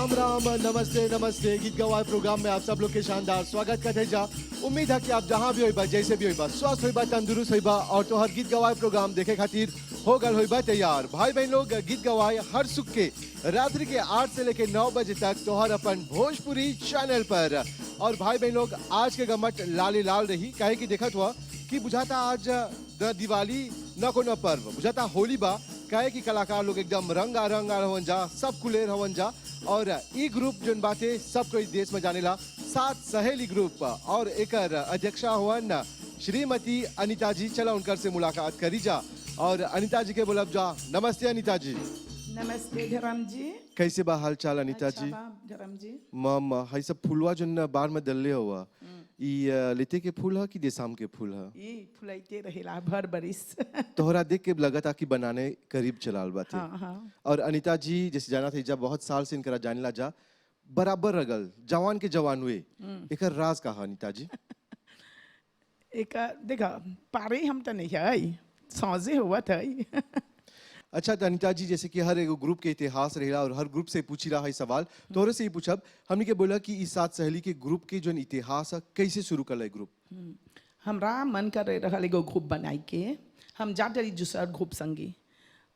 राम राम नमस्ते नमस्ते गीत गवाए प्रोग्राम में आप सब लोग के शानदार स्वागत करते जा। उम्मीद है कि आप जहां भी होइबा जैसे भी होइबा स्वस्थ होइबा तंदुरुस्त होइबा और तो हर गीत गवाए प्रोग्राम देखे खातिर हो गल होइबा तैयार। भाई बहन लोग गीत गवाए हर सुख के रात्रि के 8 से लेके 9 बजे तक तोहर अपन भोजपुरी चैनल पर। और भाई बहन लोग आज के गमट लाली लाल रही काहे की देखत हुआ कि बुझाता आज न दिवाली न कोनो पर्व बुझाता होली बा काहे की कलाकार लोग एकदम रंग हवन जा सब कुलेर हवन जा। और ई ग्रुप जोन बातें सब कोई देश में जानेला सात सहेली ग्रुप और एकर अध्यक्षा हुवन श्रीमती अनीता जी। चला उनकर से मुलाकात करी जा और अनीता जी के बोलब जा। नमस्ते अनीता जी। नमस्ते धर्म जी। कैसे बा हाल चाल अनीता जी? धर्म जी मम हाई सब फूलवा जोन बार में दल्ले हुआ ई लेते के फूल है कि देसाम के फूल है? ई फुलाइते रहेला भर बरिस। तोहरा देख के लगता कि बनाने करीब चलाल बाते। हाँ, हाँ। और अनीता जी जैसे जाना थे जब बहुत साल से इनकरा जानेला जा बराबर रगल जवान के जवान हुए एकर राज कहा अनीता जी? एक देखा पारे हम तो नहीं है साझे हुआ था। अच्छा तो अनीता जी जैसे कि हर एगो ग्रुप के इतिहास रहेला और हर ग्रुप से पूछी रहा है सवाल तोहरे से ही पूछब हमने के बोला कि इस सात सहेली के ग्रुप के जो इतिहास है कैसे शुरू कर ग्रुप? हमरा मन कर रहा एगो ग्रुप बनाई के हम जा रही दूसरा ग्रुप संगी।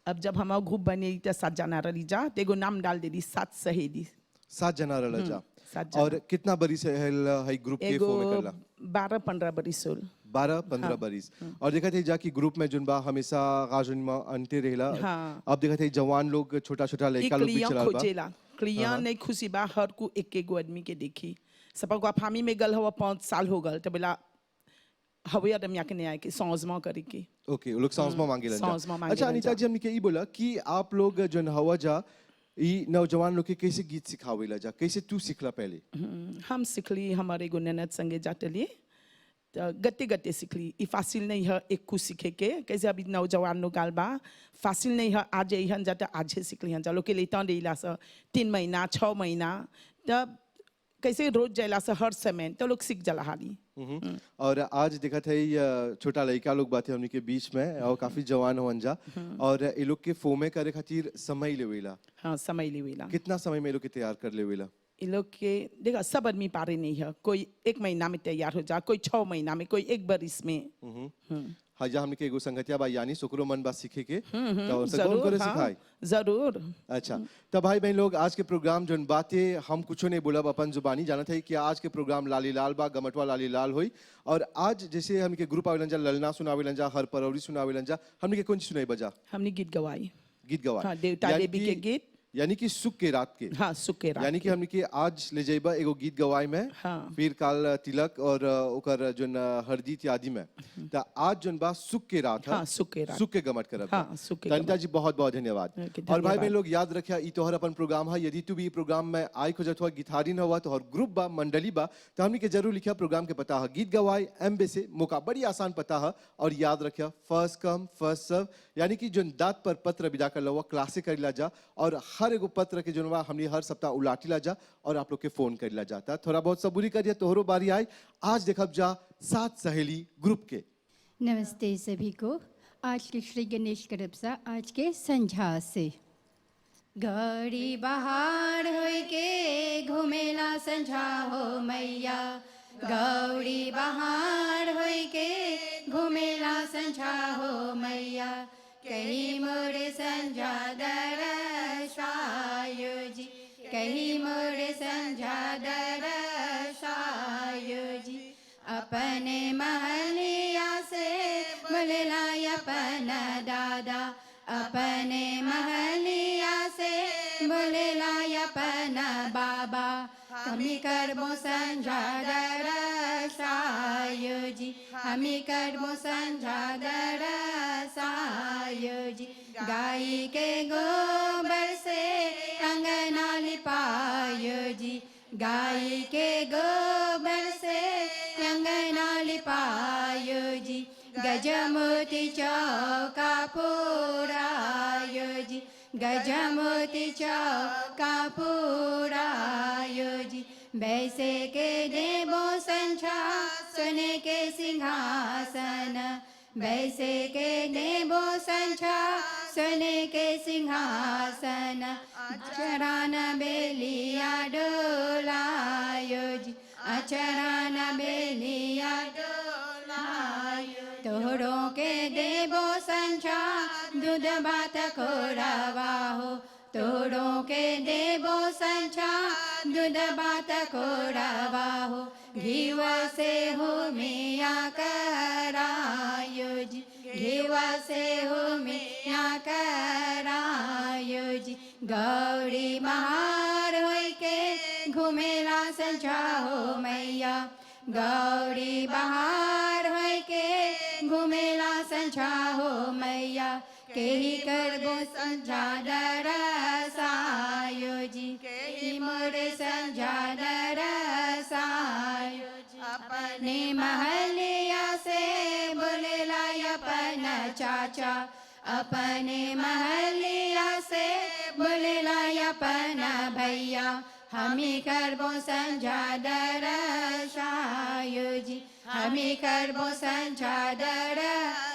अब जब हम ग्रुप बने तो 7 जना रही जा तो एगो नाम डाल दे दी सात सहेली। 7 जना रह जा। 7 जना। और कितना बरिस है ग्रुप के फॉर्म करला? 12-15 बरिस होल। 12-15 बरिस। और देखा थे जाकि ग्रुप में जुन बा हमेशा गाजुन में अंते रहेला। हाँ। अब देखा थे जवान लोग छोटा लड़का लोग भी चला बा। क्लिया नहीं खुशी बा हर को एक आदमी के देखी सब को फामी में गल हवा 5 साल हो गल तो बोला हवे आदमी आके नहीं आए कि सौजमा करे की। ओके वो लोग सौजमा मांगे लंजा। सौजमा मांगे अच्छा अनीता जी हमने के ई बोला कि आप लोग जन हवा जा ई नौजवान लोग के कैसे गीत सिखावेला जा कैसे तू सीखला पहले? हम सीखली हमारे एगो ननद संगे जाटली तो गते सीखली। ई फासिल नहीं है एक कुछ सीखे के कैसे अभी नौजवान लोग गाल बा फासिल नहीं है आज हन जाते आज ही सीखली हन लोग के लेता रहीला से 3 महीना 6 महीना तब कैसे रोज जैला से हर समय तो लोग सीख जला हाली। और आज देखा थे छोटा लड़का लोग बातें हमने के बीच में और काफी जवान हो अंजा और ये लोग के फोमे करे खातिर समय लेवेला। हाँ समय लेवेला। कितना कितना समय में ये लोग के तैयार कर लेवेला? ये लोग के देखा सब आदमी पारे नहीं है कोई 1 महीना में तैयार हो जा कोई 6 महीना में कोई 1 बरिस में। हाँ जा हमने के एगो संगतिया बा यानी सुकरो मन बा सीखे के तो सगोन करे सिखाई जरूर। अच्छा तो भाई बहन लोग आज के प्रोग्राम जोन बातें हम कुछ नहीं बोला अपन जुबानी जाना था कि आज के प्रोग्राम लाली लाल बा गमटवा लाली लाल हुई। और आज जैसे हमने के ग्रुप आवेलन जा ललना सुनावेलन जा हर परौरी सुनावेलन जा हमने के कौन सुनाई बजा? हमने गीत गवाई। गीत गवाई। हाँ, देवता देवी के गीत यानी कि सुख के रात के। हाँ सुख के रात यानी कि हमने कि आज ले जाइबा एगो गीत गवाई में हाँ। फिर काल तिलक और ओकर जोन हरदी इत्यादि में तो आज जोन बा सुख के रात है। हाँ, सुख के रात। सुख के गमट करब। हाँ, सुख के अनीता जी बहुत बहुत धन्यवाद। और भाई बहन लोग याद रखिया ई तोहर अपन प्रोग्राम है यदि तू भी प्रोग्राम में आई खोजत हुआ गिटारिन हुआ तो हर ग्रुप बा मंडली बा तो हमने के जरूर लिखिया प्रोग्राम के पता है गीत गवाई एमबे से मौका बड़ी आसान पता है। और याद रखिया फर्स्ट कम फर्स्ट सर्व यानी कि जो दात पर पत्र विदा कर लो क्लासे कर ला जा और हर एगो पत्र के जो हमने हर सप्ताह उलाटी ला जा और आप लोग के फोन कर ला जाता थोड़ा बहुत सबूरी करिए तोहरो बारी आई। आज देखब जा 7 सहेली ग्रुप के। नमस्ते सभी को। आज के श्री गणेश करबसा आज के संझा से गौरी बहार होय के घूमेला संझा हो मैया गौरी बहार होय के घूमेला संझा हो मैया कहीं मोरे संझा दरसायो जी कहीं मोरे संझा दरसायो जी अपने महलिया से बोलेला अपन दादा अपने महलिया से बोलेला अपन बाबा हमी करबो संझा दरसायो जी हमी करबो संझा दरसायो जी गाय के गोबर से अंगना लिपायो जी गाय के गोबर से अंगना लिपायो जी गजमोती चौका पुरायो जी गजमोती चौका पुरायो जी बैसे के देवो संझा सुने के सिंहासन वैसे के देवो संझा सोने के सिंहासन अचरान बेलिया डोलायो जी अचरान बेलिया डोलायो तोड़ों के देवो संझा दूध भात खोरावा हो तोड़ों के देवो संझा दूध भात खोरावा हो घीवा से हो मिया करायो जी घीवा से हो मिया करायो जी गौरी महार होई के घूमेला संझा हो मैया गौरी बहार होई के घूमेला संझा हो मैया केही करबो संझा दरसायो जी केही मोरे संझा दरसायो जी अपने महलिया से बोलेला अपन चाचा अपने महलिया से बोलेला अपन भैया हमी करबो संझा दरसायो जी हमी करबो संझा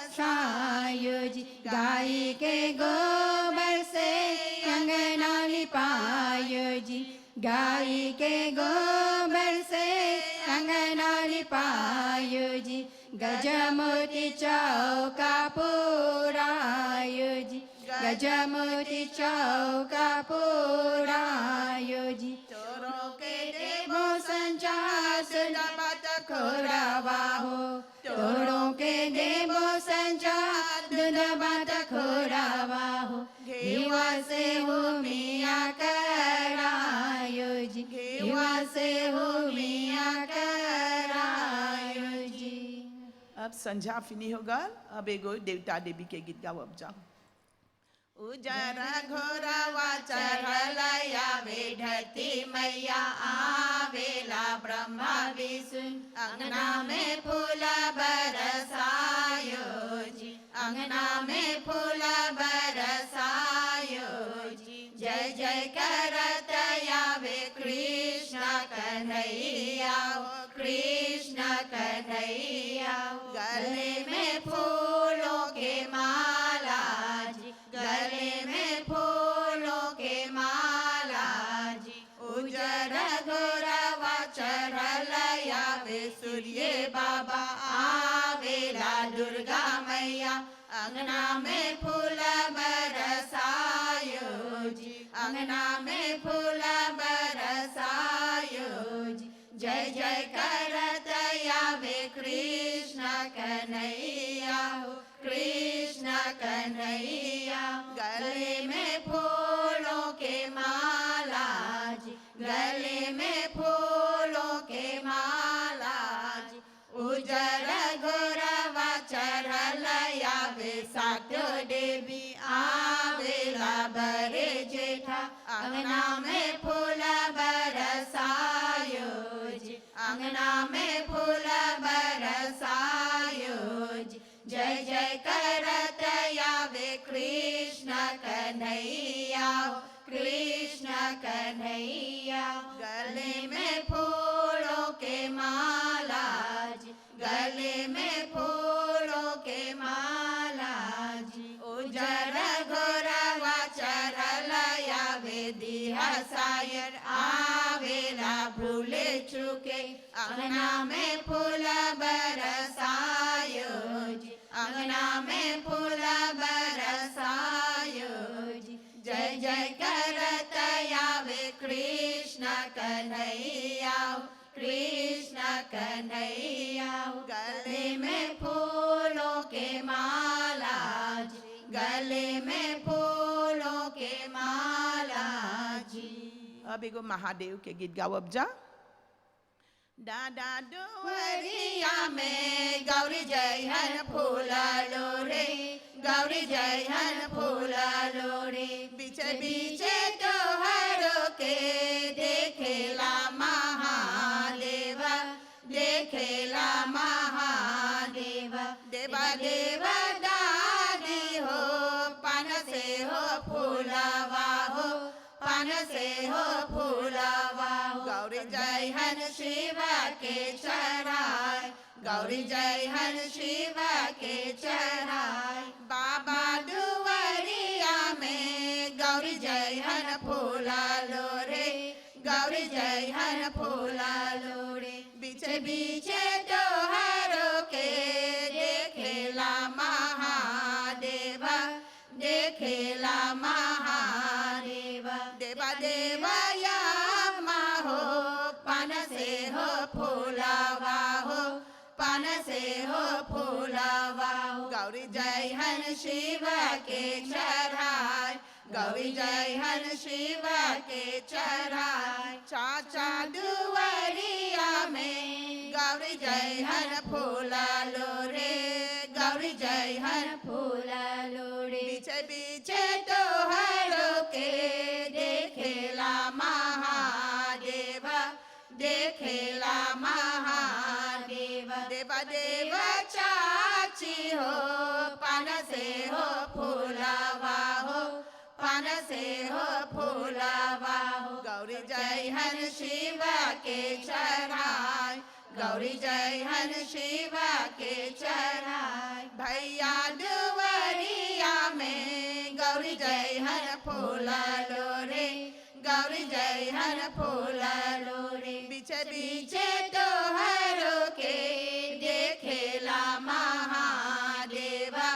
दरसायो जी गाय के गोबर से अंगना लिपायो जी गाय के गोबर से अंगना लिपायो जी गजमोती चौका पुरायो जी गजमोती चौका पुरायो जी चोरों के देवो संझा सुदामत खोरावा हो चोरों के देवो संझा दुदामत खोरावा हो घीवा से हो मिया करायो जी घीवा से हो मिया करायो जी। अब संझा फिनी होगा अब एगो देवता देवी के गीत गाओ अब जाओ उजरा घोरावा चढ़लया बेढती मैया आवेला ब्रह्मा विष्णु अंगना में फूल बरसायो जी अंगना में फूल बरसायो जी जय जय करत आवे कृष्ण कन्हैया कृष्ण कन्हैया गले में फूलों के माला जी गले में फूलों के माला जी उजर घोरावा चढ़लया वे सूर्य बाबा आवेला दुर्गा मैया अंगना में फूल बरसायो जी अंगना में फूल बरसायो जी जय जय करत आवे कृष्ण कन्हैया कृष्ण कन्हैया गले में फूलों के माला जी गले में फूलों के माला जी उजर घोरावा चढ़लया वे सातो देवी आवेला बरे जेठा अंगना में फूल बरसायो जी अंगना में फूल बरसायो जी जय जय करत आवे कृष्ण कन्हैया कृष्ण कन्हैया गले में फूलों के माला जी गले में फूलों के माला जी उजर घोरावा चढ़लया वे दिहा सायर आवेला भूले चुके अंगना में फूल बरसायो जी अंगना में फूल बरसायो जी जय जय करत आवे कृष्ण कन्हैया कृष्ण कन्हैया गले में फूलों के माला जी गले में फूलों के माला जी। अब एगो महादेव के गीत गाओ अब जा दादा दुवरिया में गौरी जय हन फूला लोरे गौरी जय हन फूला लोरे बीचे बीचे तोहरो के देखेला महादेवा देखेला महादेवा देवा देवा दादी हो पान से हो फूलावा हो पान से हो फूलावा गौरी जय हन शिवा के चढ़ाए गौरी जय हन शिव के चढ़ाए बाबा दुआरिया में गौरी जय हन फूला लो रे गौरी जय हन फूला लो रे बीचे बीचे त्योहारों के देखेला महादेवा देखेला महादेवा देवा देवा या हो पान से हो फूलावा हो पान से हो फूलावा हो गौरी जय हन शिव के चढ़ाए गौरी जय हन शिव के चढ़ाए चाचा दुआरिया में गौरी जय हन फूला लो रे गौरी जय हन फूला लोड़े बीचे बीचे त्योहारों के देखेला महादेवा देखेला महादेवा देवा देवा चाची हो पान से हो फूलावा हो पान से हो फूलावा हो गौरी जय हन शिव के चढ़ाए गौरी जय हन शिव के चढ़ाए भैया दुआरिया में गौरी जय हन फूला लो रे गौरी जय हन फूला लो रे बीचे बीचे त्योहारों के देखेला महादेवा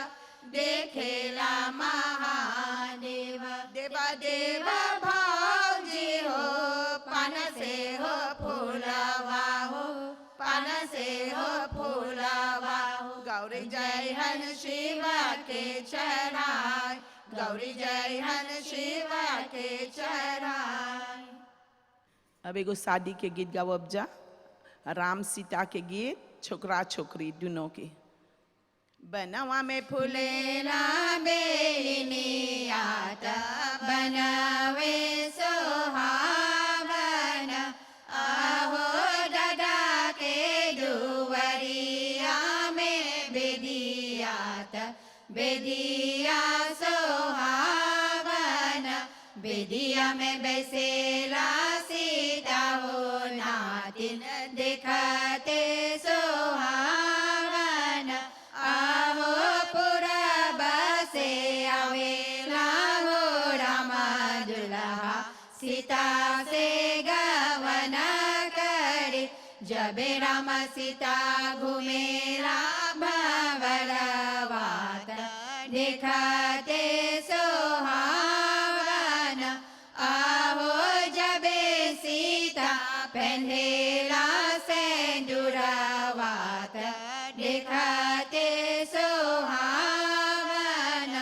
देखेला महादेवा देवा देवा भावजी हो पान से हो फूलावा हो पान से हो फूलावा हो गौरी जय हन शिव के चढ़ाए गौरी जय हन शिव के चढ़ाए अब एगो शादी के गीत गावब जा राम सीता के गीत छोकरा छोकरी दोनों के बनवा में फुलेला बेलिनी आता बनावे सोहावन आहो दादा के दुवरिया में बेदियात बेदिया सोहावन बेदिया में बैसेला सीता हो नातिन दिखते सोहावन आहो पुरब से आवेला हो रामा दुल्हा सीता से गवन करे जब राम सीता घूमेला भवरवात दिखते सोहावन आहो जब सीता पहनेला सेंदूरवात दिखते सोहावन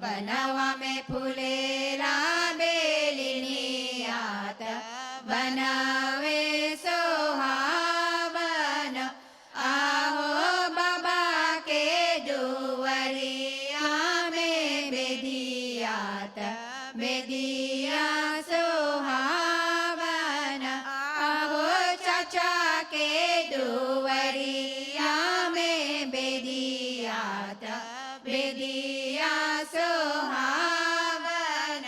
बनवा में फुलेला बेलिनी आत बनावे सोहावन आहो बाबा के दुआरिया में बेदियात बेदिया सोहावन आहो चाचा के दुआरिया में बेदियात बेदिया सोहावन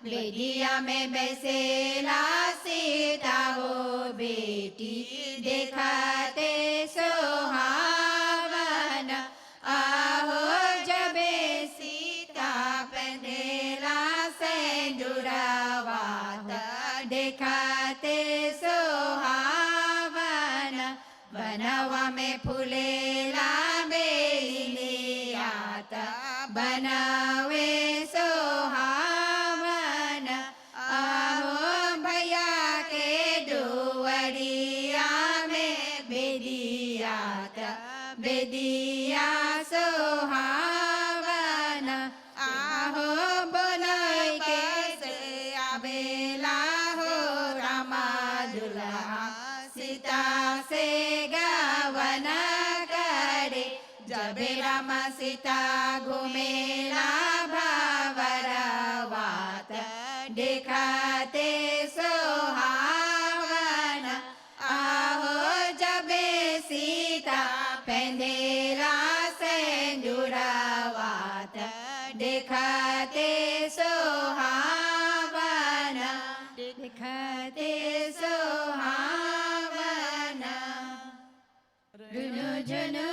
बेदिया में बैसेला सीता हो बेटी दिखते सोहावन आहो जब सीता पहनेला सेंदूरवात दिखते सोहावन बनवा में फुलेला बेलियात बनावे सोहावन आहो भैया के दुआरिया में बेदियात बेदिया सोहावन आहो बोलाई के से आवेला हो रामा दुल्हा सीता से गवन करे जब राम सीता घूमेला भवरवात दिखते सोहावन आहो जब सीता पहनेला सेंदूरवात दिखते सोहावन दिखते सोहावन रुनु झुनु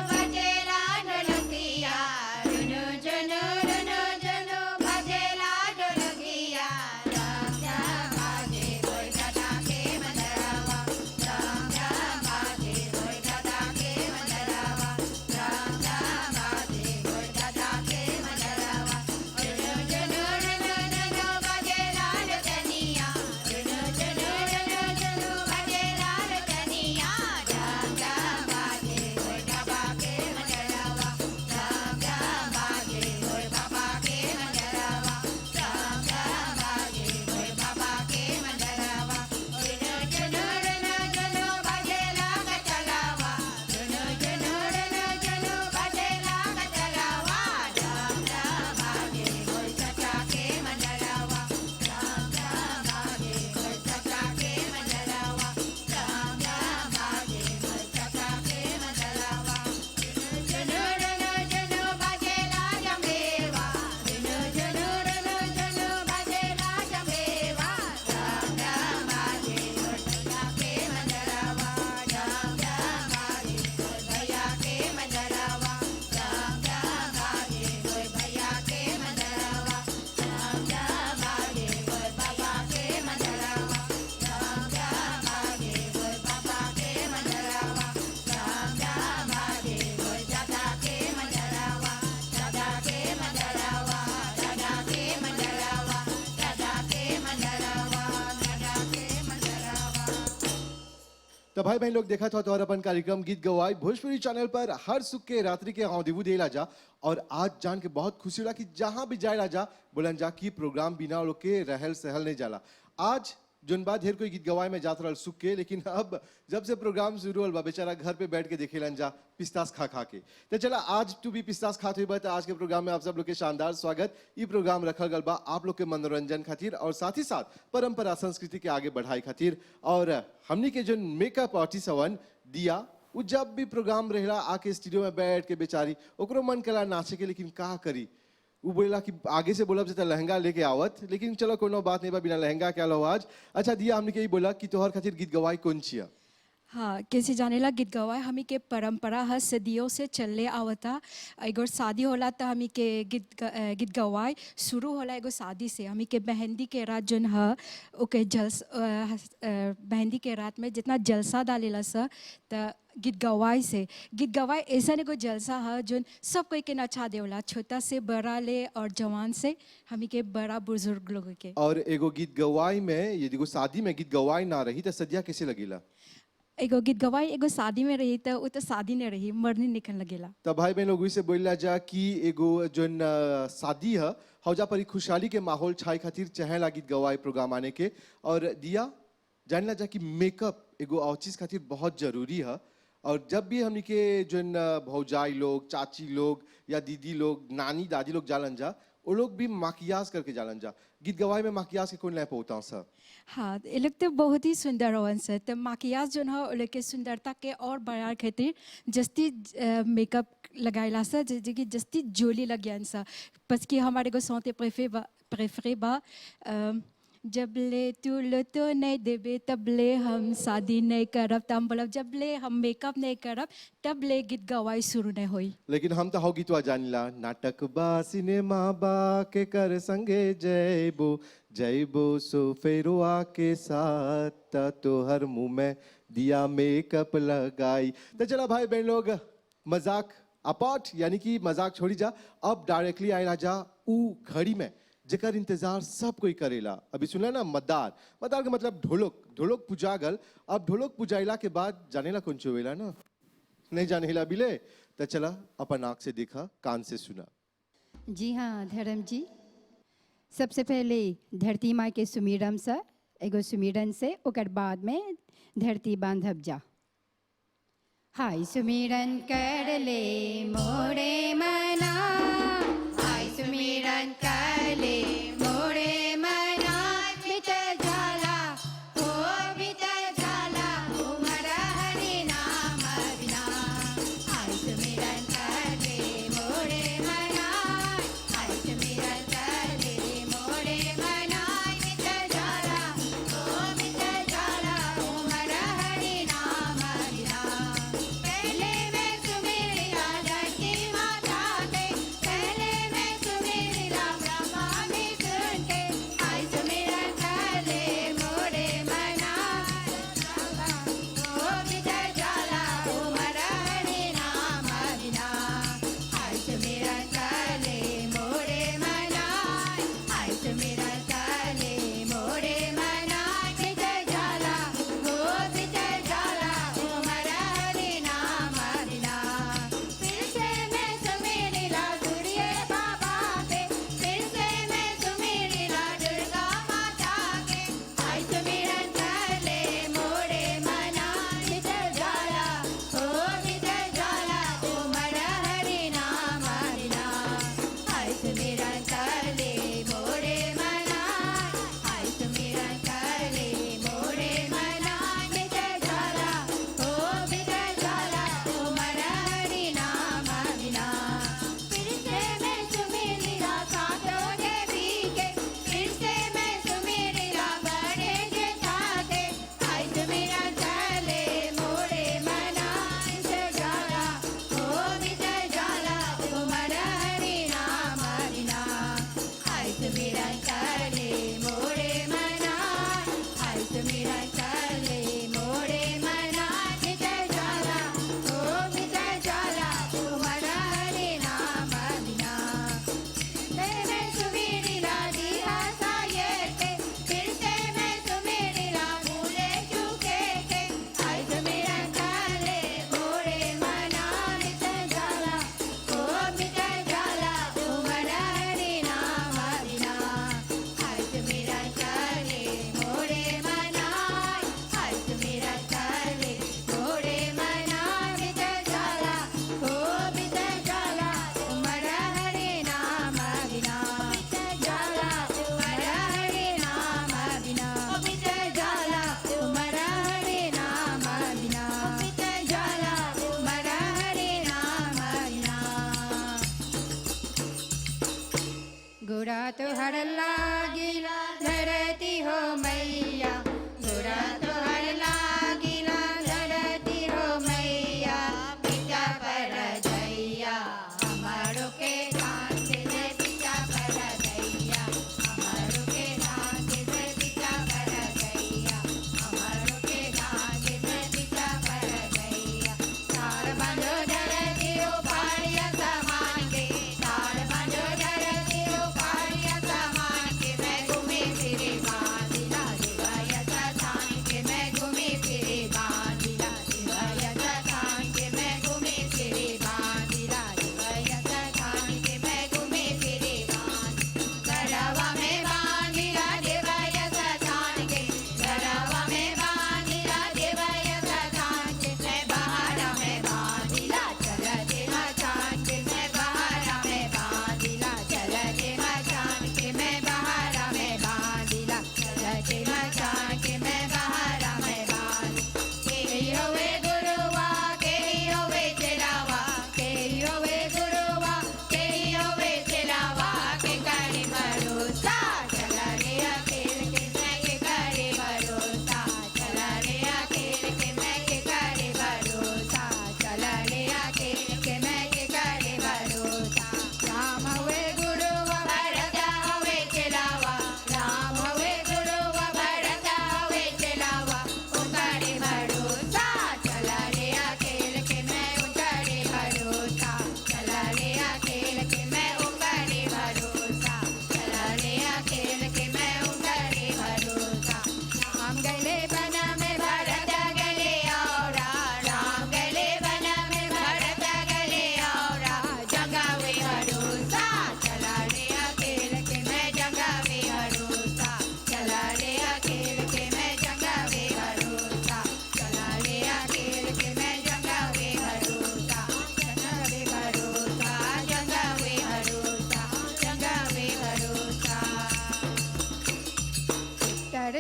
बजेला ढोलकिया रुनु झुनु बजेला ढोलकिया राम राम बाजे कोई दादा के मंदरवा राम राम बाजे कोई दादा के मंदरवा राम राम बाजे कोई दादा के मंदरवा रुनु झुनु बजेला ढोलकिया रुनु झुनु बजेला ढोलकिया राम राम बाजे कोई बाबा के मंदरवा राम राम बाजे कोई बाबा के मंदरवा राम राम बाजे कोई बाबा के मंदरवा रुनु झुनु बजेला गचलावा रुनु झुनु बजेला गचलावा राम राम बाजे कोई सचा के मंदरवा राम राम बाजे कोई सचा के मंदरवा राम राम बाजे कोई सचा के मंदरवा रुनु झुनु बजेला जंबेवा रुनु झुनु बजेला जंबेवा राम राम बाजे कोई सचा के मंदरवा राम राम बाजे कोई भैया के मंदरवा राम राम बाजे कोई भैया के मंदरवा राम राम बाजे कोई बाबा के मंदरवा राम राम बाजे कोई बाबा के मंदरवा राम राम बाजे कोई दादा के मंदरवा दादा के मंदरवा दादा के मंदरवा दादा के मंदरवा दादा के मंदरवा। तो भाई बहन लोग देखा था तो और अपन कार्यक्रम गीत गवाई भोजपुरी चैनल पर हर सुख के रात्रि के औदिवु दे राजा। और आज जान के बहुत खुशी होला कि जहां भी जाए राजा बोलन जा कि प्रोग्राम बिना लोग के रहल सहल नहीं जाला। आज जोन बात ढेर कोई गीत गवाए में जात रहल सुख के, लेकिन अब जब से प्रोग्राम शुरू होल बा बेचारा घर पे बैठ के देखेलन जा पिस्तास खा खा के। तो चला आज तू भी पिस्तास खाते हुए बता। आज के प्रोग्राम में आप सब लोग के शानदार स्वागत। ये प्रोग्राम रखल गल बा आप लोग के मनोरंजन खातिर और साथ ही साथ परंपरा संस्कृति के आगे बढ़ाई खातिर। और हमनी के जो मेकअप आर्टिस्ट हवन दिया, वो जब भी प्रोग्राम रहेला आके स्टूडियो में बैठ के बेचारी ओकरो मन कला नाचे के, लेकिन का करी वो बोला कि आगे से बोला जैसे लहंगा लेके आवत, लेकिन चलो कोनो बात नहीं बा, बिना लहंगा क्या लो आज। अच्छा दिया हमने के ही बोला कि तोहर खातिर गीत गवाई कौन छिया? हाँ, कैसे जानेला गीत गवाए हमी के परंपरा है सदियों से चलले आवता। एगो शादी होला तो हमी के गीत गवाए शुरू होला एगो शादी से। हमी के मेहंदी के रात जोन है ओके मेहंदी के रात में जितना जलसा डालेला सा तो गीत गवाई से। गीत गवाई ऐसा एगो जलसा है जो सब कोई के नचा देवला, छोटा से बड़ा ले और जवान से हमी के बड़ा बुजुर्ग लोग के। और एगो गीत गवाई में यदि एगो शादी में गीत गवाई ना रही तो सदिया कैसे लगेला? एगो गीत गवाई एगो शादी में रही तो वो तो शादी नहीं रही, मरनी निकल लगेला। तो भाई बहन लोग से बोला जा कि एगो जोन शादी है हौजा पर खुशहाली के माहौल छाई खातिर चाहेला गीत गवाई प्रोग्राम आने के। और दिया जानला जा कि मेकअप एगो और चीज खातिर बहुत जरूरी है। और जब भी हमनी के जोन भौजाई लोग, चाची लोग या दीदी लोग, नानी दादी लोग जालन जा, वो लोग भी माकियाज करके जालन जा। गीत गवाई में माकियाज के कौन ले पहुँचा सर? हाँ, ये लोग तो बहुत ही सुंदर होवन सर। तो माकियाज जो है वो लोग के सुंदरता के और बढ़ाने खातिर जस्ती मेकअप लगाइला सर, जैसे कि जस्ती जोली लगियन सर। बस कि हमारे को सौते प्रेफरे बा जब ले तू लो तो नहीं देबे तब ले हम शादी नहीं करब। तब बोलब जब ले हम मेकअप नहीं करब तब ले गीत गवाई शुरू नहीं होई। लेकिन हम तो हो गीतवा जानिला, नाटक बा सिनेमा बा के कर संगे जयबो जयबो सो फेरुआ के साथ तो हर मुंह में दिया मेकअप लगाई। तो चला भाई बहन लोग मजाक अपार्ट यानी कि मजाक छोड़ी जा, अब डायरेक्टली आए जा ऊ घड़ी में जेकर इंतजार सब कोई करेला। अभी सुनला ना मदार, मदार का मतलब ढोलक, ढोलक पुजागल। अब ढोलक पुजाइला के बाद जानेला कौन चोवेला ना, नहीं जानेला बिले। तो चला अपन आँख से देखा कान से सुना। जी हाँ धर्म जी, सबसे पहले धरती माँ के सुमिरन से एगो सुमिरन से ओकर बाद में धरती बांधब जा। हाय सुमिरन कर ले मोरे मना, हाय सुमिरन कर ले मोरे मना, भीतर झाला हो भीतर झाला तुम्हारा हरि नाम बिना। हाय सुमिरन कर ले मोरे मना, हाय सुमिरन कर ले मोरे मना, भीतर झाला हो भीतर झाला तुम्हारा हरि नाम बिना।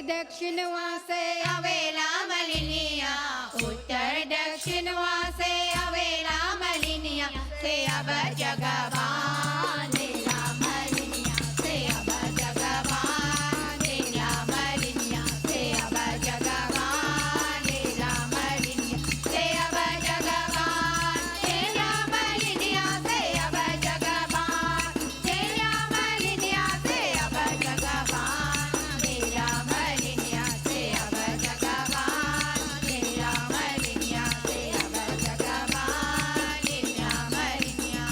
दक्षिण वासे अवेला मलिनिया उत्तर दक्षिण वासे अवेला मलिनिया से अब जगवान लीला मलिनिया से अब जगवान लीला मलिनिया से अब जगवान लीला मलिनिया से अब जगवान लीला मलिनिया से अब जगवान लीला मलिनिया से अब जगवान लीला मलिनिया से अब जगवान लीला मलिनिया से अब जगवान लीला मलिनिया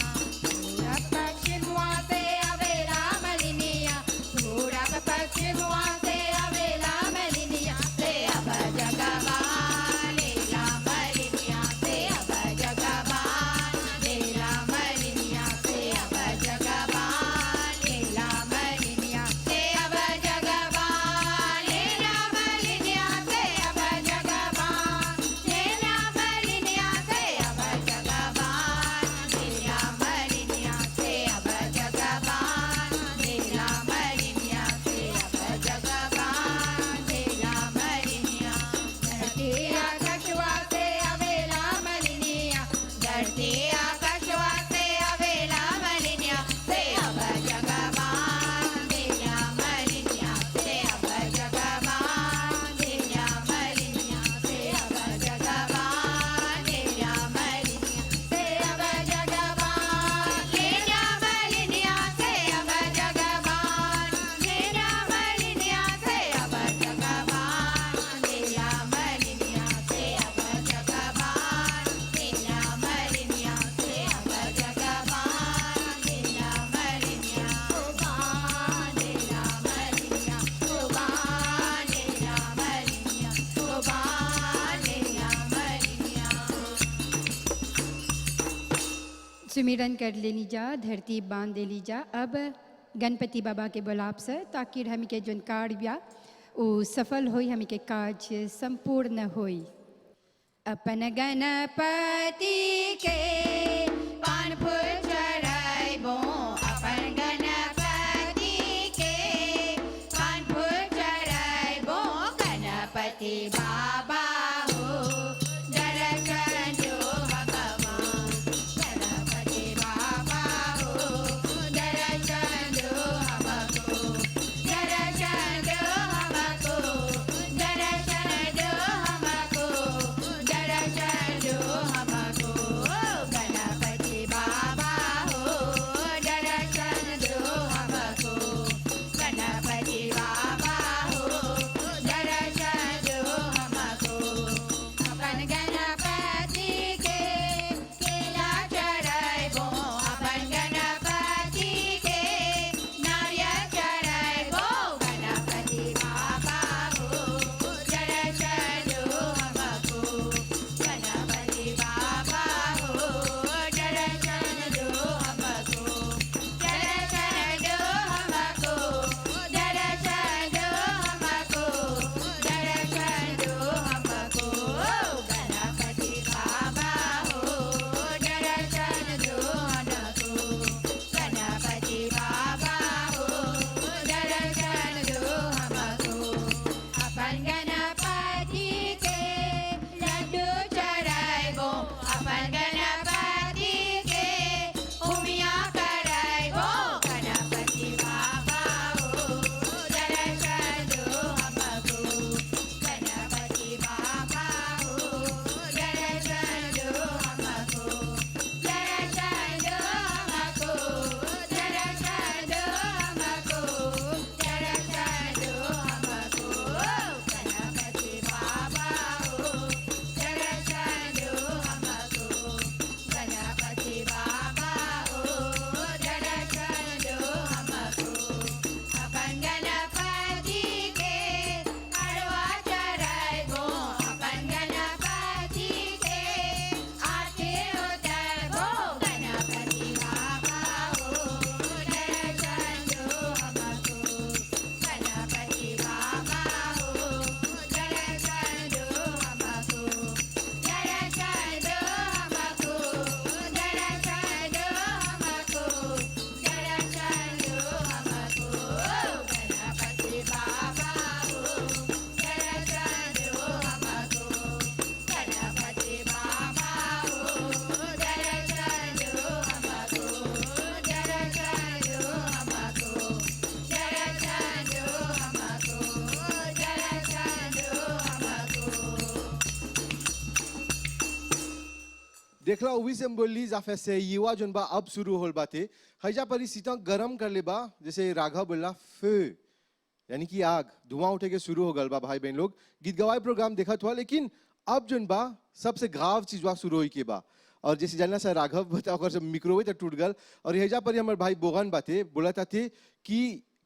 पूरब पश्चिम वासे अवेला मलिनिया पूरब पश्चिम वासे अवेला मलिनिया से अब जगवान लीला मलिनिया से अब जगवान लीला मलिनिया से अब जगवान लीला मलिनिया से अब जगवान लीला मलिनिया से अब जगवान लीला मलिनिया से अब जगवान लीला मलिनिया से अब जगवान लीला मलिनिया से अब जगवान लीला मलिनिया धरती आकाशवा से अवेला मलिनिया धरती आकाशवा से अवेला मलिनिया से अब जगवान लीला मलिनिया से अब जगवान लीला मलिनिया से अब जगवान लीला मलिनिया से अब जगवान लीला मलिनिया से अब जगवान लीला मलिनिया से अब जगवान लीला मलिनिया से अब जगवान लीला मलिनिया से अब जगवान लीला मलिनिया भगवान लीला मलिनिया भगवान लीला मलिनिया भगवान लीला मलिनिया सुमिरन कर लेनी जा धरती बांध देली जा अब गणपति बाबा के बुलाव से ताकि हम के जोन कार्य बा वो सफल होई हम के काज संपूर्ण होई अपन गणपति के पान फूल चढ़ाइबो अपन गणपति के पान फूल चढ़ाइबो गणपति बाबा हो दर्शन दो भगवान गणपति बाबा हो दर्शन दो हमको दर्शन दो हमको दर्शन दो हमको दर्शन दो हमको गणपति बाबा देखला उवी से हम बोली जाफे से युवा जोन बा अब शुरू होल बाते हैजा परी सीता गरम कर ले बा जैसे राघव बोला फे यानी कि आग धुआं उठे के शुरू हो गल बा भाई बहन लोग गीत गवाई प्रोग्राम देखा हुआ लेकिन अब जोन बा सबसे घाव चीज बा शुरू होई के बा और जैसे जानना सा राघव बता ओकर जब मिक्रोवेव तक टूट गल और हैजा पर हमर भाई बोगन बाते बोलता थे कि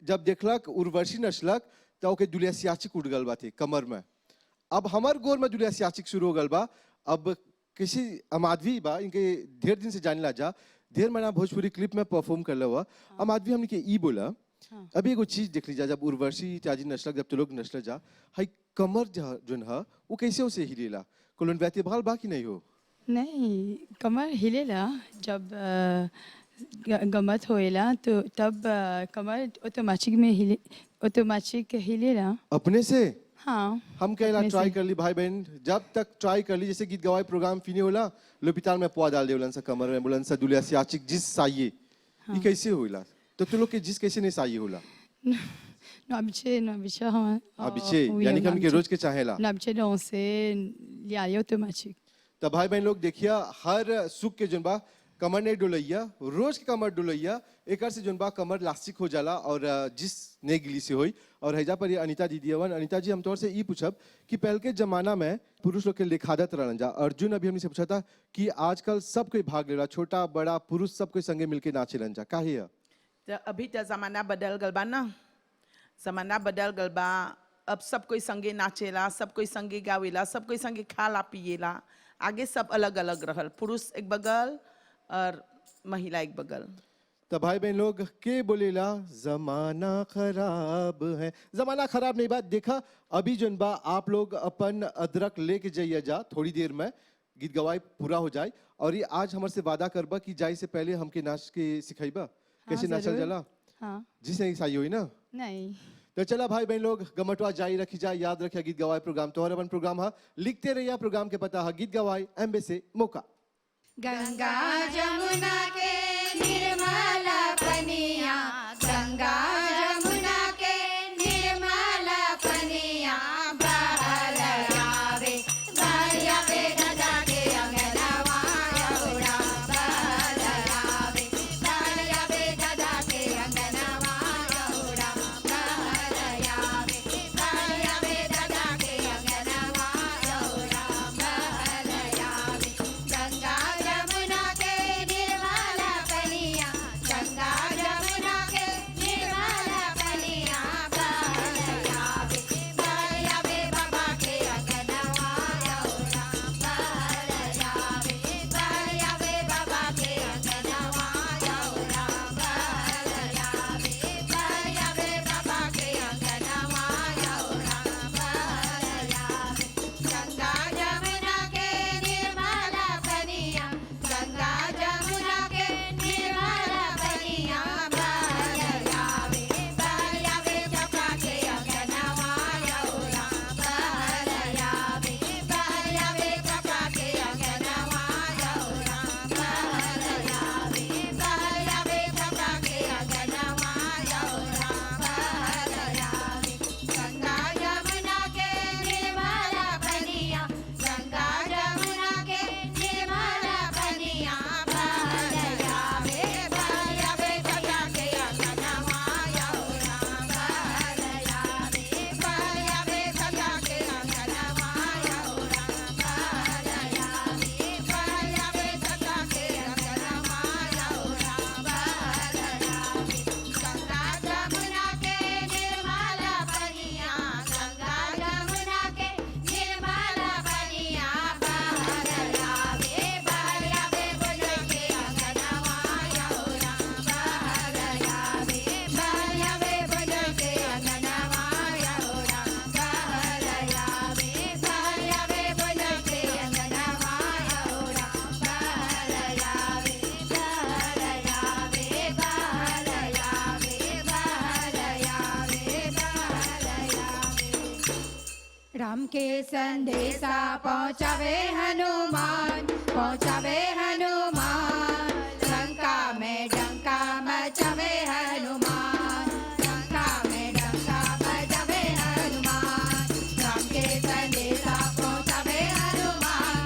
जब देखलक उर्वशी नसलक तो ओके दुलिया सियाचिक उठ गल बाते कमर में अब हमार गोर में दुलिया सियाचिक शुरू हो गल बा अब किसी अमाधवी बा इनके ढेर दिन से जाने ला जा ढेर मना भोजपुरी क्लिप में परफॉर्म कर हुआ अमाधवी हमने के ई बोला अभी एगो चीज देख लीजा जब उर्वशी त्याजी नस्लक जब तो लोग नस्ल जा हाई कमर जोन है वो कैसे उसे हिलेला कोलन व्यक्ति बहाल बाकी नहीं हो नहीं कमर हिलेला जब गमत होएला तो तब कमर ऑटोमेटिक हिलेला अपने से हाँ हम कहला अपने ट्राई से। कर ली भाई बहन जब तक ट्राई कर ली जैसे गीत गवाई प्रोग्राम फिने होला लोपिताल में पुआ डाल दे बोलन सा कमर में बोलन सा दुलिया सियाचिक जिस साये ये कैसे होला तो तू लोग के जिस कैसे नहीं साये होला नबिचे हाँ अबिचे यानी कि हम के रोज के चाहेला नबिचे danser लिया ऑटोमेटिक तब भाई बहन लोग देखिए हर सुख के जुनबा कमर नहीं डुलैया रोज के कमर डुलैया एक से जुनबा कमर लास्टिक हो जाला और जिस ने गिली से होई और हैजा पर ये अनीता दीदी अवन अनीता जी हम तौर से ई पूछब कि पहले के जमाना में पुरुष लोग के लिखादत रहन जा अर्जुन अभी हमने से पूछा था कि आजकल सब कोई भाग लेला छोटा बड़ा पुरुष सब कोई संगे मिलके नाचे रहन जा काहे है तो अभी तो जमाना बदल गल बा ना जमाना बदल गल बा अब सब कोई संगे नाचेला सब कोई संगे गावेला सब कोई संगे खाला पिएला आगे सब अलग अलग रहल पुरुष एक बगल और महिला एक बगल तब भाई बहन लोग के बोलेला जमाना खराब है जमाना खराब नहीं बात देखा अभी जोन बा आप लोग अपन अदरक लेके जाइए जा थोड़ी देर में गीत गवाई पूरा हो जाए और ये आज हमारे से वादा करबा कि जाए से पहले हमके नाच के सिखाइबा कैसे नाचल जरूर। जाला हाँ जिसने सही हुई ना नहीं तो चला भाई बहन लोग गमटवा जारी रखी जाए याद रखिए गीत गवाई प्रोग्राम तो अपन प्रोग्राम है लिखते रहिए प्रोग्राम के पता है गीत गवाई एम्बे से मौका गंगा जमुना के निर्मल पनिया गंगा जमुना के निर्मल पनिया बहल आवे दादा के अंगनवा यमुना बहल आवे दादा के अंगनवा यमुना बहल आवे दादा के अंगनवा यमुना बहल आवे गंगा जमुना के निर्मल पनिया गंगा जमुना के निर्मल पनिया बहल आवे बाबा के अंगनवा यमुना बहल आवे बाबा के अंगनवा यमुना बहल आवे बाबा के अंगनवा यमुना बहल आवे गंगा जमुना के निर्मल पनिया गंगा जमुना के निर्मल पनिया बहल आवे बाबा के अंगनवा यमुना बहल आवे बाबा के अंगनवा यमुना बहल आवे बाबा के अंगनवा यमुना बहल आवे गंगा जमुना के निर्मल पनिया गंगा जमुना के निर्मल पनिया बहल आवे बाबा के अंगनवा यमुना बहल आवे बाबा के अंगनवा यमुना बहल आवे बाबा के अंगनवा यमुना बहल आवे गंगा जमुना के निर्मल पनिया गंगा जमुना के निर्मल पनिया बहल आवे बाबा के अंगनवा यमुना बहल आवे बाबा के अंगनवा यमुना बहल आवे बाबा के अंगनवा यमुना बहल आवे बहल आवे बहल आवे बहल आवे बहल आवे राम के संदेशा पहुँचावे हनुमान लंका में डंका मचावे हनुमान लंका में डंका मचावे हनुमान राम के संदेशा पहुँचावे हनुमान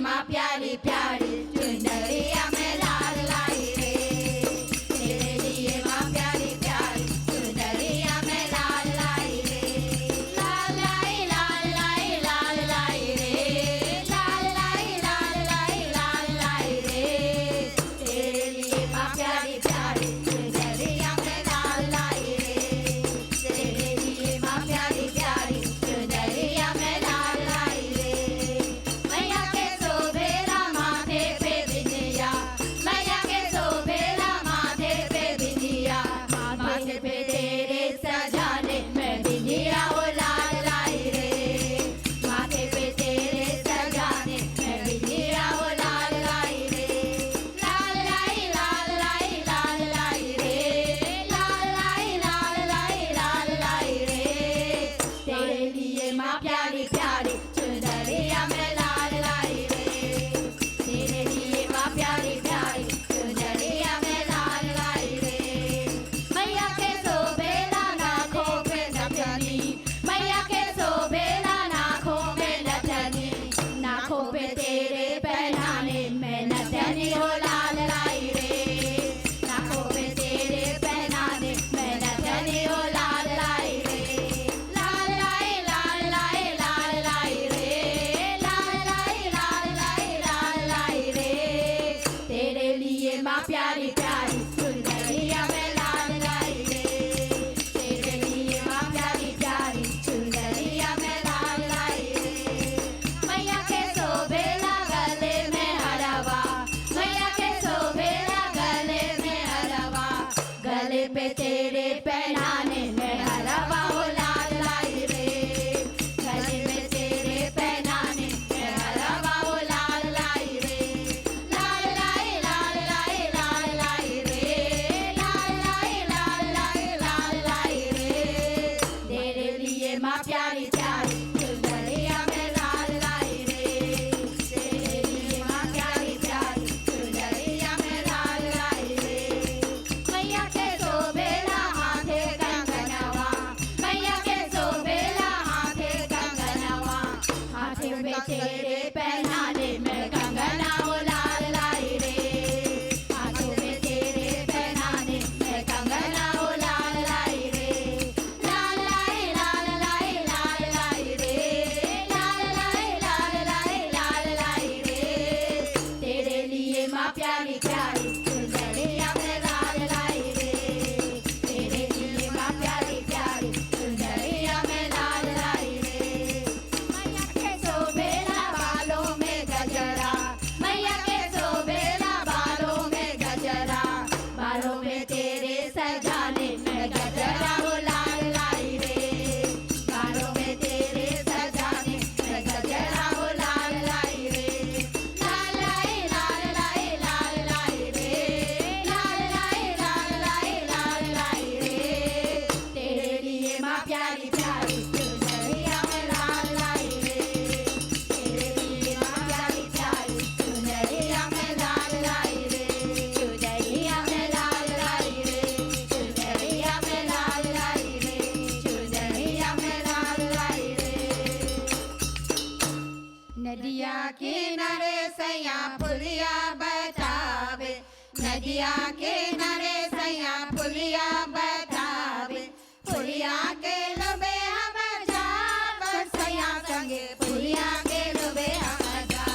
माँ प्यारी प्यारी चुनरिया में लाल लाई रे, तेरे लिए माँ प्यारी प्यारी चुनरिया में लाल लाई रे, लाल लाई लाल लाई लाल लाई रे, लाल लाई लाल लाई लाल लाई रे, तेरे लिए माँ प्यारी प्यारी चुनरिया में लाल लाई रे, तेरे लिए माँ प्यारी प्यारी चुनरिया में लाल लाई रे, मैया के शोभेला माथे पे बिंदिया, मैया के शोभेला माथे पे बिंदिया, माथे पे तेरे सजाने में बिंदिया ओ लाल लाई रे, माथे पे तेरे सजाने में बिंदिया ओ लाल लाई रे, लाल लाई लाल लाई लाल लाई रे, लाल लाई लाल लाई लाल लाई रे, तेरे लिए माँ प्यारी प्यारी चुनरिया में लाल लाई रे, तेरे लिए माँ प्यारी प्यारी चुनरिया में लाल लाई रे, मैया के शोभेला नाखों पे नथनी, मैया के शोभेला नाखों में नथनी, नाखों पे तेरे पहनाने में नथनी हो लाल लाई रे, नाखों पे तेरे पहनाने में नथनी हो लाल लाई रे, लाल लाई लाल लाई लाल लाई रे, लाल लाई लाल लाई लाल लाई रे, तेरे लिए माँ प्यारी प्यारी चुनरिया में लाल लाई रे, तेरे लिए माँ प्यारी प्यारी चुनरिया में लाल लाई रे, मैया के शोभेला गले में हरवा, मैया के शोभेला गले में हरवा, गले पे तेरे पहनाने में हरवा हो लाल लाई रे, गले में तेरे पहनाने में हरवा हो लाल लाई रे, लाल लाई लाल लाई लाल लाई रे, लाल लाई लाल लाई लाल लाई रे, तेरे लिए माँ प्यारी प्यारी चुनरिया में लाल लाई रे, तेरे लिए माँ प्यारी प्यारी चुनरिया में लाल लाई रे, मैया के शोभेला हाथे कंगनवा, मैया के शोभेला हाथे कंगनवा, हाथे में तेरे पहनाने में कंगना हो लाल लाई रे, हाथों में तेरे पहनाने में कंगना हो लाल लाई रे, लाल लाई लाल लाई लाल लाई रे, लाल लाई लाल लाई लाल लाई रे, तेरे लिए माँ प्यारी प्यारी चुनरिया में लाल लाई रे, तेरे लिए माँ प्यारी प्यारी चुनरिया में लाल लाई रे, मैया के शोभेला बालों में गजरा, मैया के शोभेला बालों में गजरा, बालों में तेरे सजाने में गजरा हो लाल लाई रे, बालों में तेरे सजाने में गजरा हो लाल लाई रे, लाल लाई लाल लाई लाल लाई रे, लाल लाई लाल लाई लाल लाई रे, तेरे लिए माँ प्यारी प्यारी चुनरिया में लाल लाई रे, तेरे लिए माँ प्यारी प्यारी चुनरिया में लाल लाई रे, चुनरिया में लाल लाई रे, चुनरिया में लाल लाई रे, चुनरिया में लाल लाई रे, नदिया किनारे सैया पुलिया बतावे, नदिया किनारे सैया पुलिया बतावे, पुलिया के लबे हम जाब सैया संगे, पुलिया के लबे हम जा,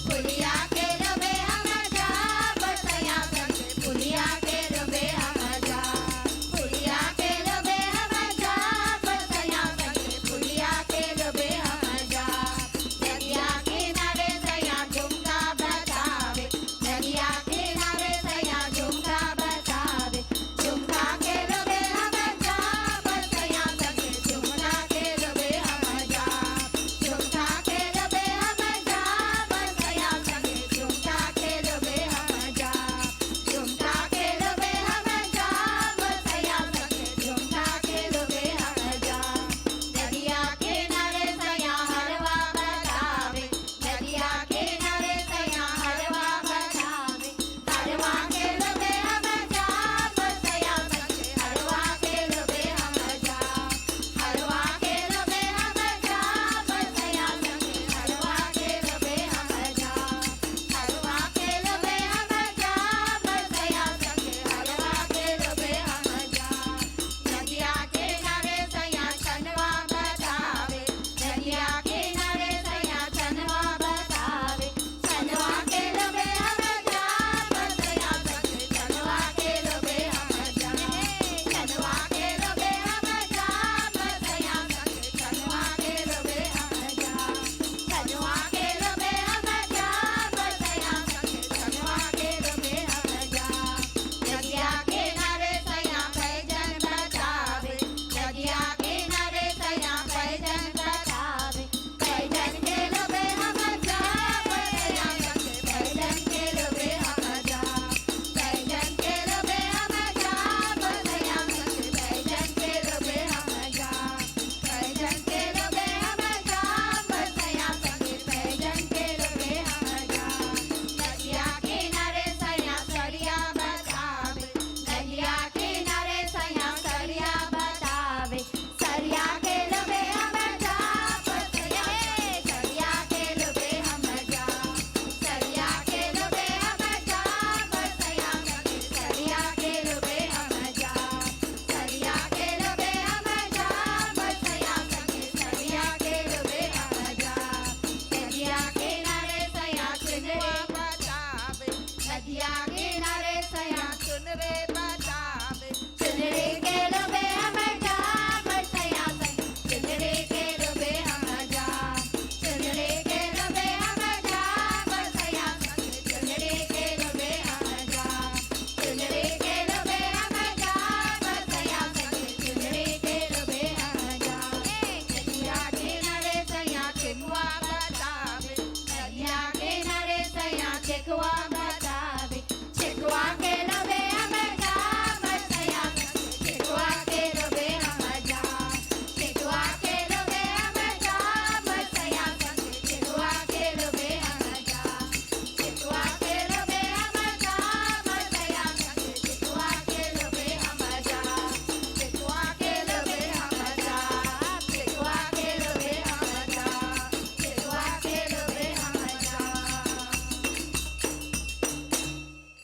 पुलिया के लबे हम जाब सैया संगे, पुलिया के लबे हम जा, पुलिया के लबे हम जाब सैया संगे, पुलिया के लबे हम जा, नदिया किनारे सैया झुमका बतावे, नदिया किनारे सैया झुमका बतावे,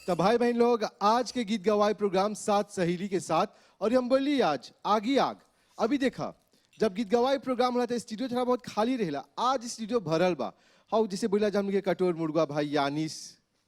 तो भाई बहन लोग, आज के गीत गवाए प्रोग्राम साथ सहेली के साथ, और हम बोली आज आगी आग। अभी देखा जब गीत गवाए प्रोग्राम होला तो स्टूडियो थोड़ा बहुत खाली रहेला, आज स्टूडियो भरल बा। हाउ जिसे बोला जब के कटोर मुर्गा भाई यानिस,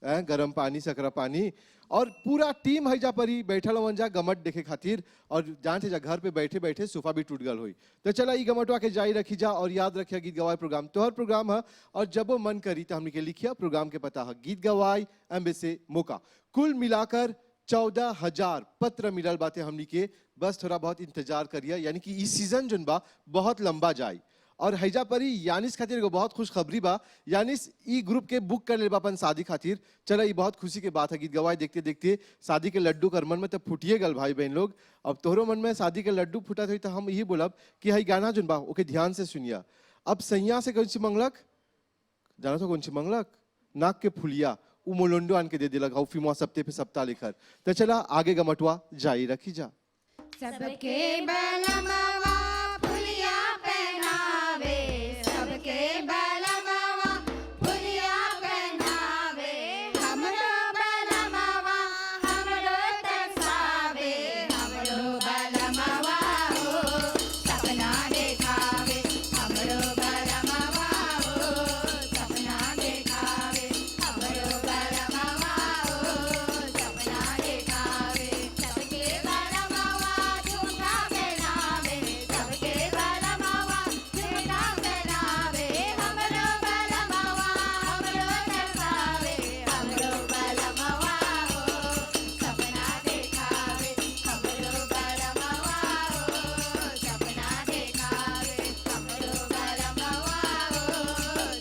गरम पानी सकरा पानी, और पूरा टीम है जा परी बैठल वन जा गमट देखे खातिर, और जान से जा घर पे बैठे बैठे सोफा भी टूट गल हुई। तो चला ई गमटवा के जारी रखी जा, और याद रखिया गीत गवाए प्रोग्राम तोहर प्रोग्राम है, और जब वो मन करी तो हमने के लिखिया प्रोग्राम के पता है गीत गवाए एम्बेसे मौका। कुल मिलाकर 14,000 पत्र मिलल बातें हमनी के, बस थोड़ा बहुत इंतजार करिए, यानी कि इस सीजन जोन बा बहुत लंबा जाए। और हैजा परी यानिस खातिर एगो बहुत खुश खबरी बा, यानिस ई ग्रुप के बुक कर ले अपन शादी खातिर। चला ये बहुत खुशी के बात है, गीत गवाए देखते देखते शादी के लड्डू कर मन में तब फुटिए गल भाई बहन लोग। अब तोहरो मन में शादी के लड्डू फुटा थी तो हम यही बोलब कि हई गाना जोन बा ओके ध्यान से सुनिया। अब सैया से कौन सी मंगलक, जाना तो कौन सी मंगलक, नाक के फुलिया उ मोलोंडो आन के दे दिलक, हाउ फिमुआ सप्ते पे सप्ताह लिखर। तो चला आगे गमटवा जारी रखी जा। सबके बलमवा फुलिया पहनावे, सबके बलमवा फुलिया पहनावे, हमरो बलमवा हमरो तरसावे, हमरो बलमवा हो सपना देखावे, हमरो बलमवा हो सपना देखावे, हमरो बलमवा हो सपना देखावे। सबके बलमवा झुमका पहनावे, सबके बलमवा झुमका पहनावे, हमरो बलमवा हमरो तरसावे, हमरो बलमवा हो सपना देखावे, हमरो बलमवा हो सपना देखावे, हमरो बलमवा हो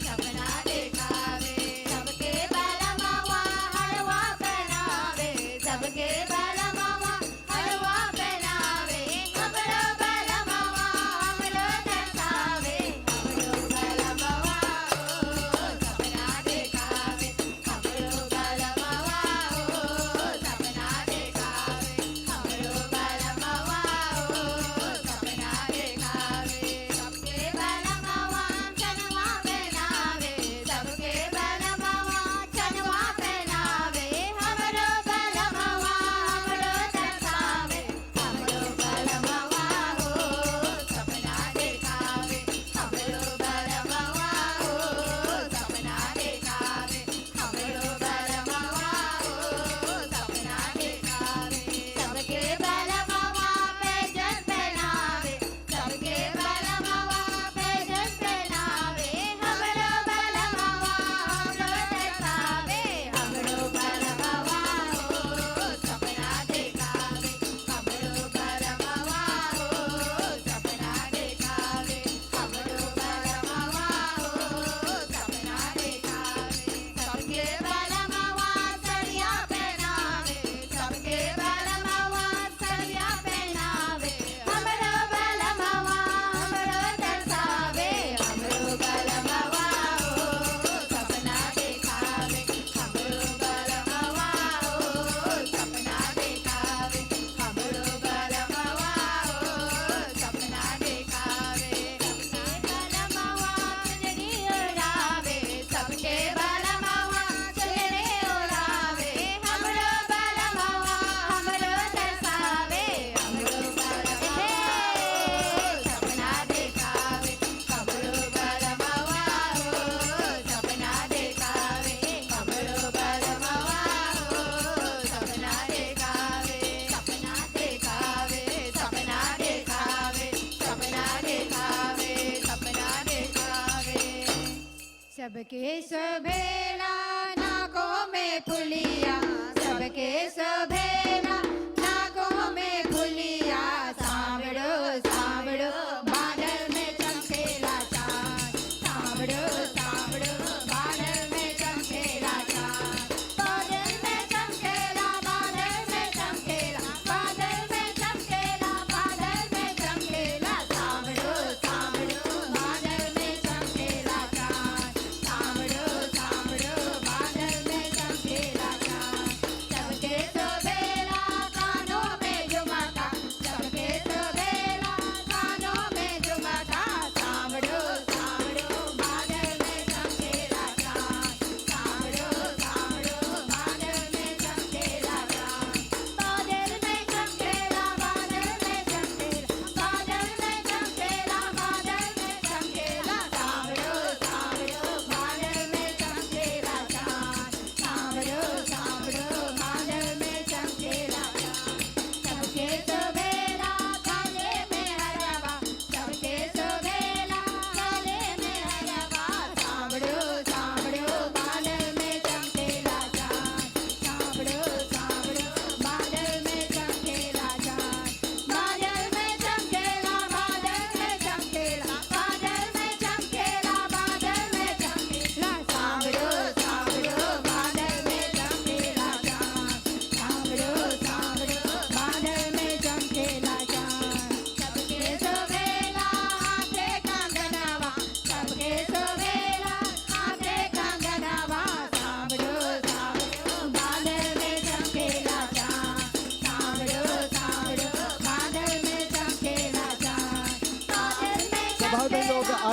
सपना देखावे। सबके बलमवा हलवा पहनावे, सबके बलमवा हलवा पहनावे, हमरो बलमवा हमरो तरसावे, हमरो बलमवा हो सपना देखावे, हमरो बलमवा हो सपना देखावे, हमरो बलमवा हो सपना देखावे। सबके बलमवा चनवा पहनावे, सबके बलमवा चनवा पहनावे, हमरो बलमवा हमरो तरसावे, हमरो बलमवा हो सपना देखावे, हमरो बलमवा हो सपना देखावे, हमरो बलमवा हो सपना देखावे। सबके बलमवा पैजन पहनावे, सबके बलमवा पैजन पहनावे, हमरो बलमवा हमरो तरसावे, हमरो बलमवा हो सपना देखावे, हमरो बलमवा हो सपना देखावे, हमरो बलमवा हो सपना देखावे। सबके बलमवा सरिया पहनावे, सबके बलमवा सरिया पहनावे, हमरो बलमवा हमरो तरसावे, हमरो बलमवा हो सपना देखावे, हमरो बलमवा हो सपना देखावे, हमरो बलमवा हो सपना देखावे। सबके बलमवा चुनरी ओढ़ावे, सबके बलमवा चुनरी ओढ़ावे, हमरो बलमवा हमरो तरसावे, हमरो बलमवा हो सपना देखावे, हमरो बलमवा हो सपना देखावे, हमरो बलमवा हो सपना देखावे, सपना देखावे, सपना देखावे, सपना देखावे, सपना देखावे। सबके शोभेला नाकों में फुलिया, सबके शोभेला नाकों में फुलिया, सांवड़ो सांवड़ो बादल में चमकेला चाँद, सांवड़ो सांवड़ो बादल में चमकेला चाँद, बादल में चमकेला, बादल में चमकेला, बादल में चमकेला, बादल में चमकेला, सांवड़ो सांवड़ो बादल में चमकेला चाँद, सांवड़ो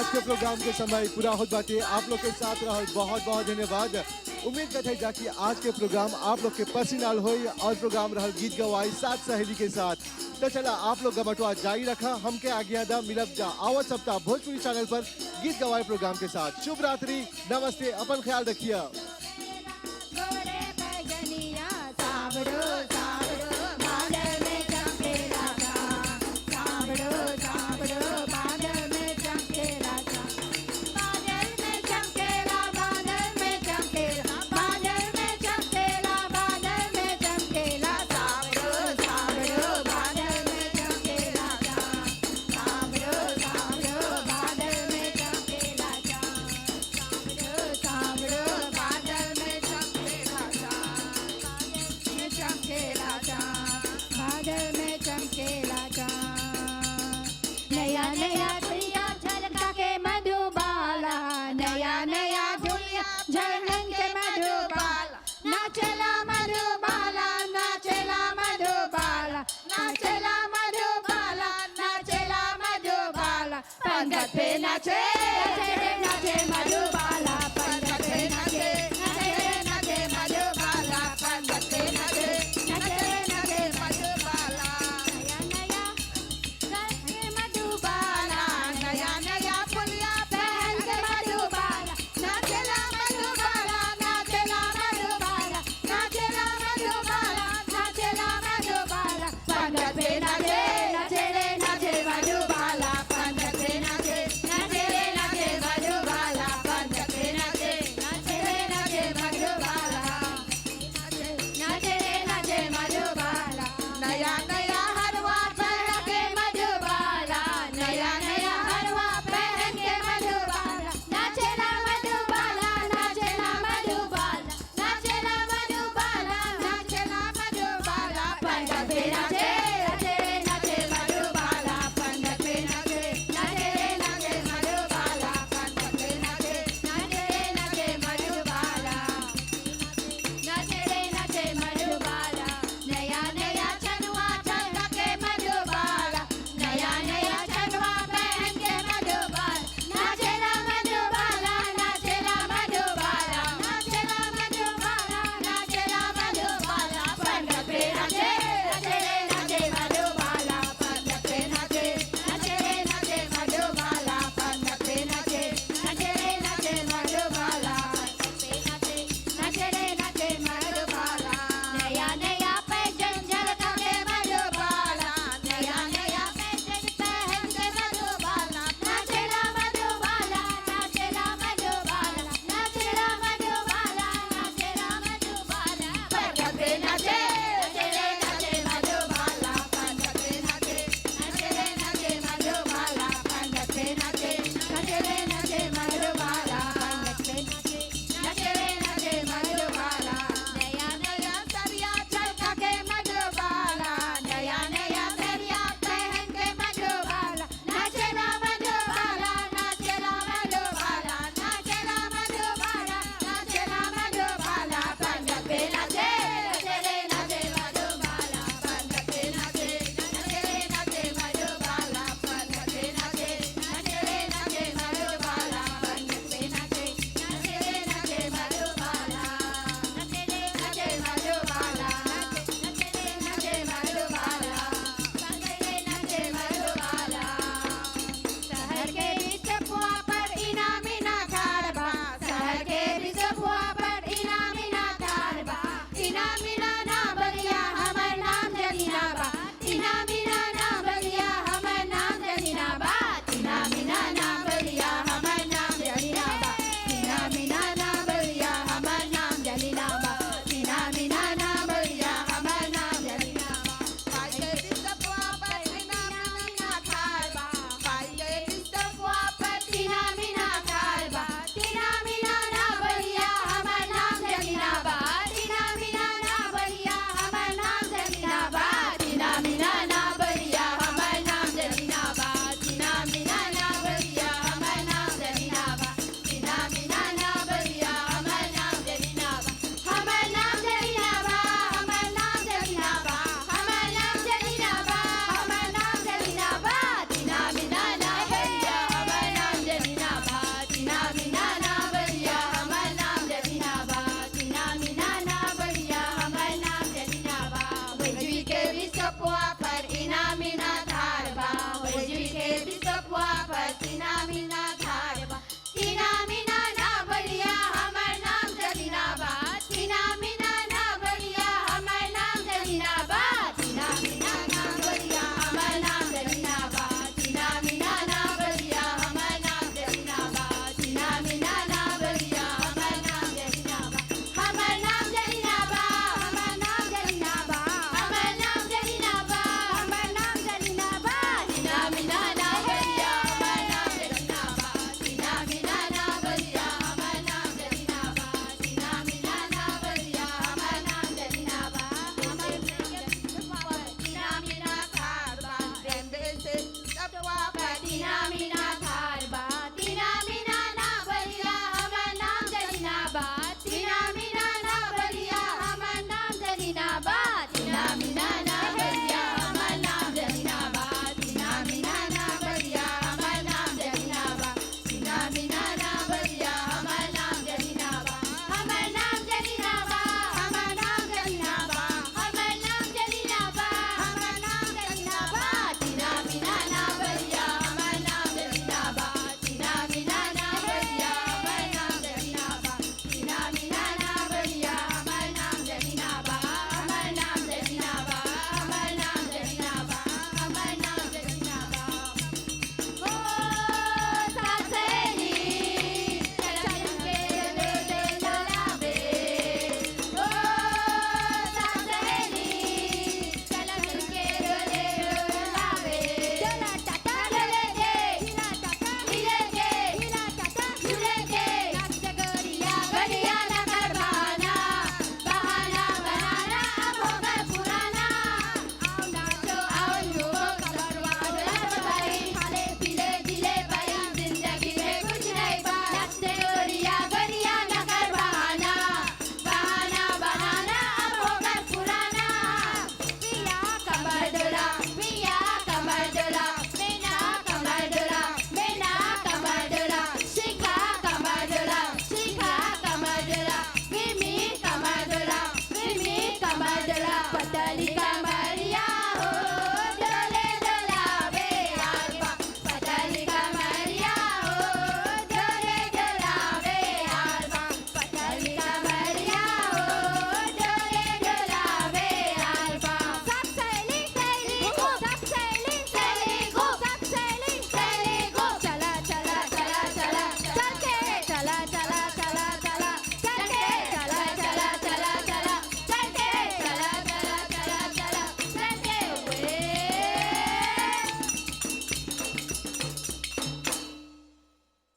आज के प्रोग्राम के समय पूरा होत बाटे। आप लोग के साथ रहल बहुत बहुत धन्यवाद। उम्मीद करते हैं कि आज के प्रोग्राम आप लोग के पसंद आल होई और प्रोग्राम रहल गीत गवाई साथ सहेली के साथ। तो चला आप लोग गमटवा जारी रखा, हमके आज्ञा दा, मिलब जा आवत सप्ताह भोजपुरी चैनल पर गीत गवाई प्रोग्राम के साथ। शुभ रात्रि, नमस्ते, अपन ख्याल रखिए।